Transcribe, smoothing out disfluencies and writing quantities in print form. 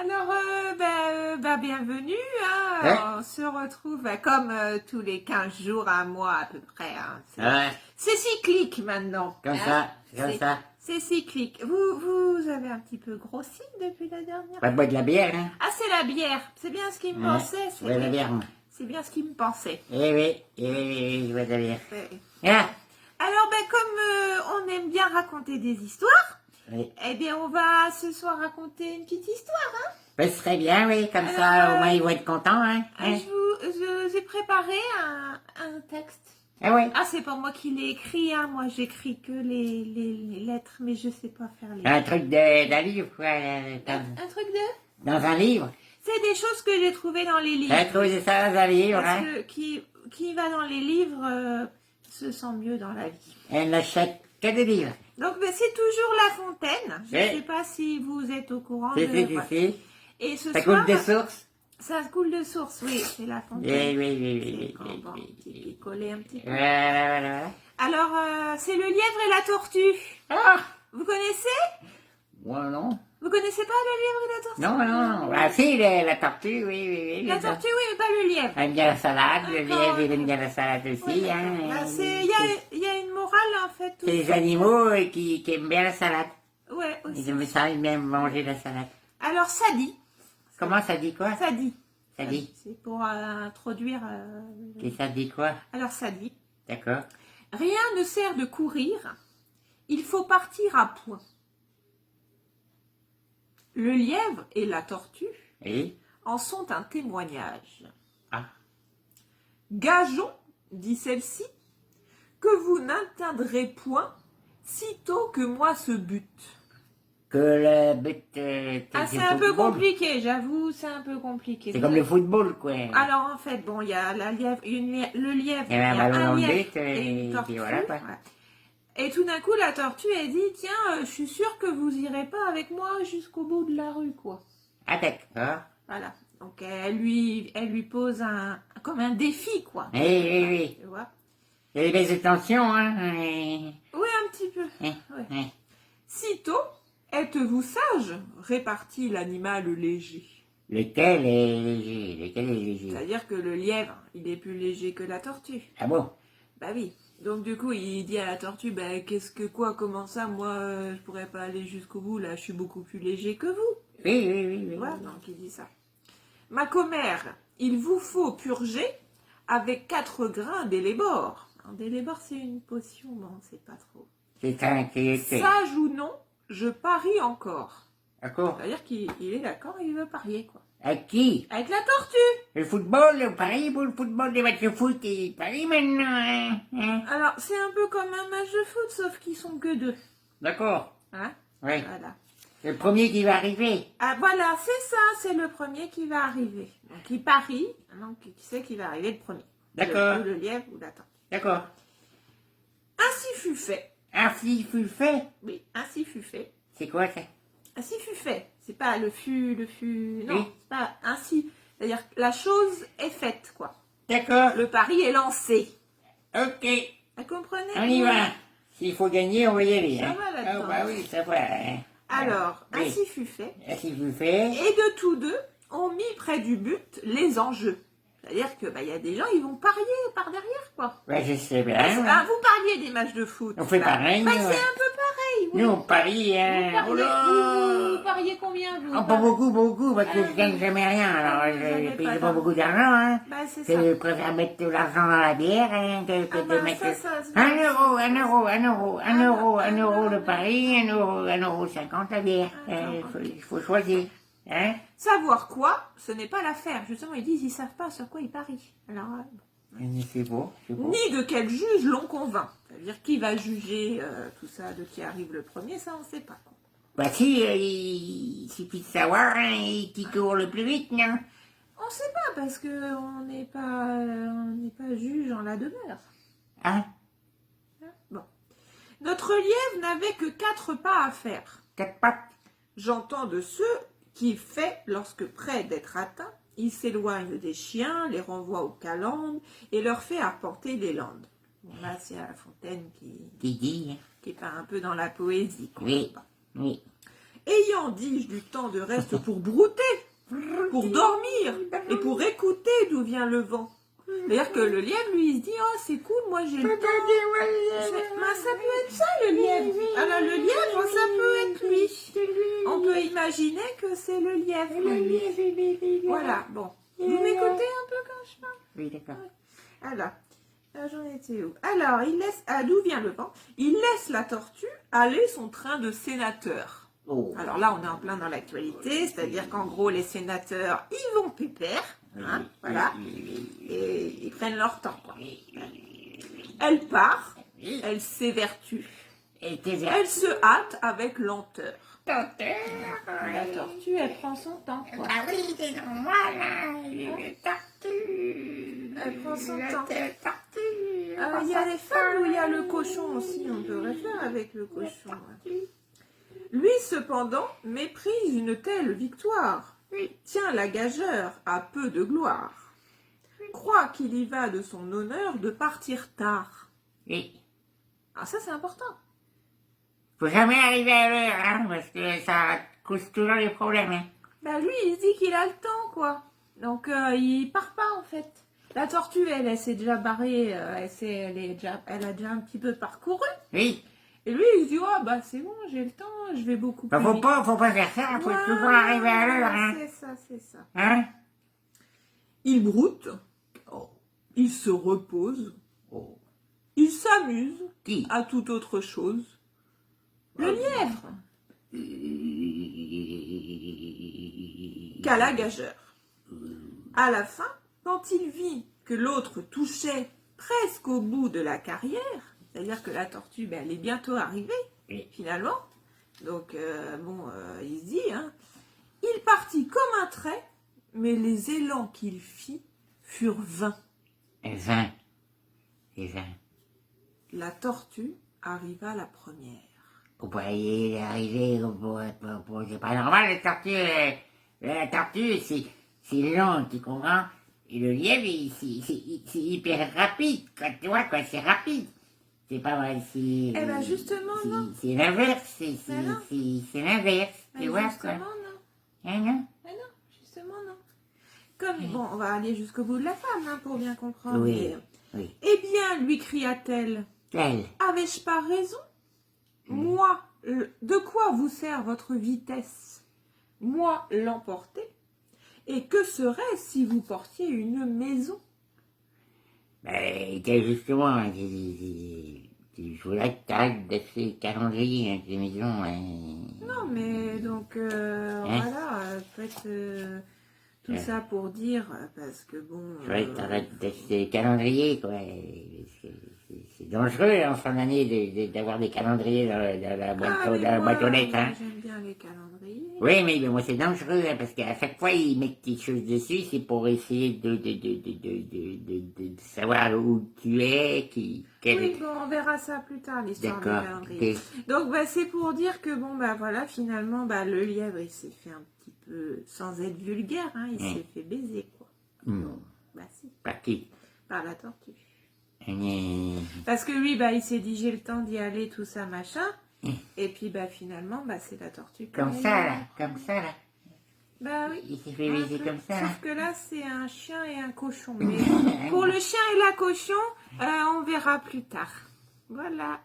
Alors, bienvenue. Ouais. On se retrouve comme tous les 15 jours, un mois à peu près. Hein. Ouais, C'est cyclique maintenant. comme hein. ça, comme ça. C'est cyclique. Vous avez un petit peu grossi depuis la dernière Pas boire de la bière, hein. Ah, c'est la bière. C'est bien ce qu'il me Ouais. pensait. Ouais, la bière, moi. C'est bien ce qu'il me pensait. Oui, je bois de la bière. Ouais. Ah, Alors, comme on aime bien raconter des histoires, oui. eh bien, on va ce soir raconter une petite histoire. Hein. Ben, ce serait bien, oui, comme Alors, ça, au moins, ils vont être contents, hein. hein. J'ai préparé un texte. Ah oui. Ah, c'est pas moi qui l'ai écrit, hein. Moi j'écris que les lettres, mais je sais pas faire les Un truc d'un livre, quoi. Un truc de... Dans un livre. C'est des choses que j'ai trouvées dans les livres. J'ai trouvé ça dans un livre, Parce hein. que qui va dans les livres se sent mieux dans la vie. Elle n'achète que des livres. Donc c'est toujours La Fontaine. Je Oui. sais pas si vous êtes au courant Si, de... si, si, voilà. si. Et ce Ça soir, coule des sources. ça coule de source, oui, c'est La Oui, Fontaine. oui. Bon, qui collait un petit peu. Voilà. Alors, c'est le lièvre et la tortue. Ah, Vous connaissez? moi, non. Vous connaissez pas le lièvre et la tortue? Non. Ah, si, la tortue, oui. La tortue, oui, mais pas le lièvre. Elle aime bien la salade, le D'accord. lièvre, il aime bien la salade aussi. Ouais, hein. bah, il y a une morale, en fait. C'est les animaux qui aiment bien la salade. Ouais, aussi. Ils aiment ça, ils aiment bien manger la salade. Alors, ça dit. Comment ça dit quoi? Ça dit. Ça dit. C'est pour introduire... Et ça dit quoi? Alors, ça dit. D'accord. Rien ne sert de courir. Il faut partir à point. Le lièvre et la tortue Oui. en sont un témoignage. Ah. Gageons, dit celle-ci, que vous n'atteindrez point sitôt que moi ce but. Que le but... C'est un peu compliqué, j'avoue, c'est un peu compliqué. C'est comme le football, quoi. Alors en fait, bon, il y a la lièvre, le lièvre, Il y a un ballon dans le lièvre but, et une et tortue. puis voilà, quoi. Ouais. Et tout d'un coup, la tortue, elle dit, tiens, je suis sûre que vous irez pas avec moi jusqu'au bout de la rue, quoi. Ah, d'accord. Voilà. Donc elle lui pose comme un défi, quoi. Oui. Tu vois? Il y a des belles intentions, hein. Oui, un petit peu. Ouais. Oui. Sitôt, êtes-vous sage? Répartit l'animal léger. Lequel est léger? C'est-à-dire que le lièvre, il est plus léger que la tortue. Ah bon? Bah oui. Donc du coup, il dit à la tortue, bah comment ça, moi, je pourrais pas aller jusqu'au bout, là, je suis beaucoup plus léger que vous. Oui. Voilà, donc il dit ça. Ma commère, il vous faut purger avec 4 grains d'élébore. D'élébore, c'est une potion, bon, c'est pas trop. C'est un qui Sage ou non, je parie encore. D'accord. C'est-à-dire qu'il est d'accord, il veut parier, quoi. À qui? Avec la tortue. Le football, le Paris pour le football, des matchs de foot, et Paris maintenant, hein. Alors, c'est un peu comme un match de foot, sauf qu'ils sont que 2. D'accord. Hein? Oui. Voilà. Le premier qui va arriver. Ah, voilà, c'est ça, c'est le premier qui va arriver. Donc, il parie, donc qui sait qui va arriver le premier. D'accord. Le lièvre ou la tortue. D'accord. Ainsi fut fait. Ainsi fut fait. Oui, ainsi fut fait. C'est quoi ça? Ainsi fut fait. C'est pas le fut, non, Oui. c'est pas ainsi. C'est-à-dire que la chose est faite, quoi. D'accord. Le pari est lancé. Ok. Vous comprenez? On y va. S'il faut gagner, on va y aller. Ça Hein. va là-dedans. Ah bah oui, ça va. Hein. Alors, Oui. ainsi fut fait. Ainsi fut fait. Et de tous deux, on mit près du but les enjeux. C'est-à-dire que y a des gens, ils vont parier par derrière, quoi. Ouais, je sais bien. Vous parliez des matchs de foot. On fait là. pareil. C'est ouais. un peu pareil, oui. Nous, on parie, hein. Vous Oh pariez, là. vous pariez combien, vous? Ah, pas beaucoup, parce que je gagne jamais rien. Alors, vous avez je pas paye pas d'argent. beaucoup d'argent, hein. C'est ça. Je préfère mettre de l'argent dans la bière, hein, que de mettre... ça, 1 euro le pari, 1 euro 50 la bière. Il faut choisir. Hein? Savoir quoi, ce n'est pas l'affaire. Justement, ils disent, ils savent pas sur quoi ils parient. Alors, C'est beau. ni de quel juge l'on convainc. C'est-à-dire qui va juger tout ça, de qui arrive le premier, ça on ne sait pas. Bah si, il suffit de savoir, hein, qui court le plus vite, non? On ne sait pas parce que on n'est pas juge en la demeure. Hein? Bon. Notre lièvre n'avait que 4 pas à faire. 4 pattes. J'entends de ceux qui fait lorsque près d'être atteint, il s'éloigne des chiens, les renvoie aux calendes et leur fait apporter les landes. Bon, là, c'est à La Fontaine Qui dit, hein? qui part un peu dans la poésie. Quoi. Oui. Ayant, dis-je, du temps de reste pour brouter, pour dormir et pour écouter d'où vient le vent. C'est-à-dire que le lièvre, lui, il se dit, oh, c'est cool, moi j'ai le temps. Ben, ça peut être ça, le lièvre. Alors, le lièvre, ça peut être lui. On peut imaginer que c'est le lièvre. Voilà, bon. Vous m'écoutez un peu quand je parle? Oui, d'accord. Alors, là, j'en étais où? Alors, il laisse, d'où vient le vent? Il laisse la tortue aller son train de sénateur. Oh. Alors là, on est en plein dans l'actualité, c'est-à-dire qu'en gros, les sénateurs, ils vont pépère, hein, voilà, et ils prennent leur temps, quoi. Elle part, elle s'évertue, elle se hâte avec lenteur. La tortue, elle prend son temps, quoi. Ah oui, c'est normal, hein, le tortue. Elle prend son temps. Tortue. Il y a les femmes où il y a le cochon aussi, on devrait faire avec le cochon. Ouais. Lui, cependant, méprise une telle victoire. Tient la gageure à peu de gloire. Croit qu'il y va de son honneur de partir tard. Oui. Ah, ça, c'est important. Faut jamais arriver à l'heure, hein, parce que ça cause toujours des problèmes, hein. Bah, lui, il se dit qu'il a le temps, quoi. Donc, il part pas, en fait. La tortue, elle s'est déjà barrée, elle a déjà un petit peu parcouru. Oui. Et lui, il se dit, oh, bah, c'est bon, j'ai le temps, je vais beaucoup plus Bah, faut vite. pas faire ça, faut toujours arriver à l'heure, hein. C'est ça. Hein? Il broute, Oh. il se repose, Oh. il s'amuse Qui? à toute autre chose. Le lièvre, qu'à la gageure. À la fin, quand il vit que l'autre touchait presque au bout de la carrière, c'est-à-dire que la tortue, ben, elle est bientôt arrivée, finalement. Donc, il se dit, hein, il partit comme un trait, mais les élans qu'il fit furent vains. 20. Et 20. La tortue arriva la première. Vous pourriez arriver, c'est pas normal, la tortue, c'est lent, tu comprends? Et le lièvre, c'est hyper rapide, quoi, tu vois, quoi, c'est rapide. C'est pas mal, c'est... Eh ben, justement, non. C'est l'inverse, Ben non. c'est l'inverse, tu vois, quoi. Justement, non. Hein, non? Mais non, justement, non. Comme, bon, on va aller jusqu'au bout de la femme, hein, pour bien comprendre. Oui, Mais, oui. eh bien, lui cria-t-elle, Elle. avais-je pas raison? Moi, de quoi vous sert votre vitesse? Moi, l'emporter? Et que serait si vous portiez une maison? Ben, justement, je voudrais que t'arrêtes d'être ces calendriers, hein, ces maisons, hein. Non, mais donc, voilà, faites tout ça pour dire, parce que bon... Je voudrais que t'arrêtes d'être ces calendriers, quoi. C'est dangereux, en fin d'année, d'avoir des calendriers dans la boîte aux lettres, hein. J'aime bien les calendriers. Oui, mais moi, c'est dangereux, hein, parce qu'à chaque fois, ils mettent quelque chose dessus, c'est pour essayer de savoir où tu es, Oui, bon, on verra ça plus tard, l'histoire des D'accord. calendriers. Ok. Donc, c'est pour dire que, bon, voilà, finalement, le lièvre, il s'est fait un petit peu, sans être vulgaire, hein, il s'est fait baiser, quoi. Non. Bah, si, Par qui? par la tortue. Euh, Parce que lui, il s'est dit, j'ai le temps d'y aller, tout ça, machin. Et puis, finalement, c'est la tortue. Comme ça, là. Comme ça, là. Bah oui. Il s'est fait baiser comme ça, là. Sauf que là, c'est un chien et un cochon. Mais pour le chien et la cochon, on verra plus tard. Voilà.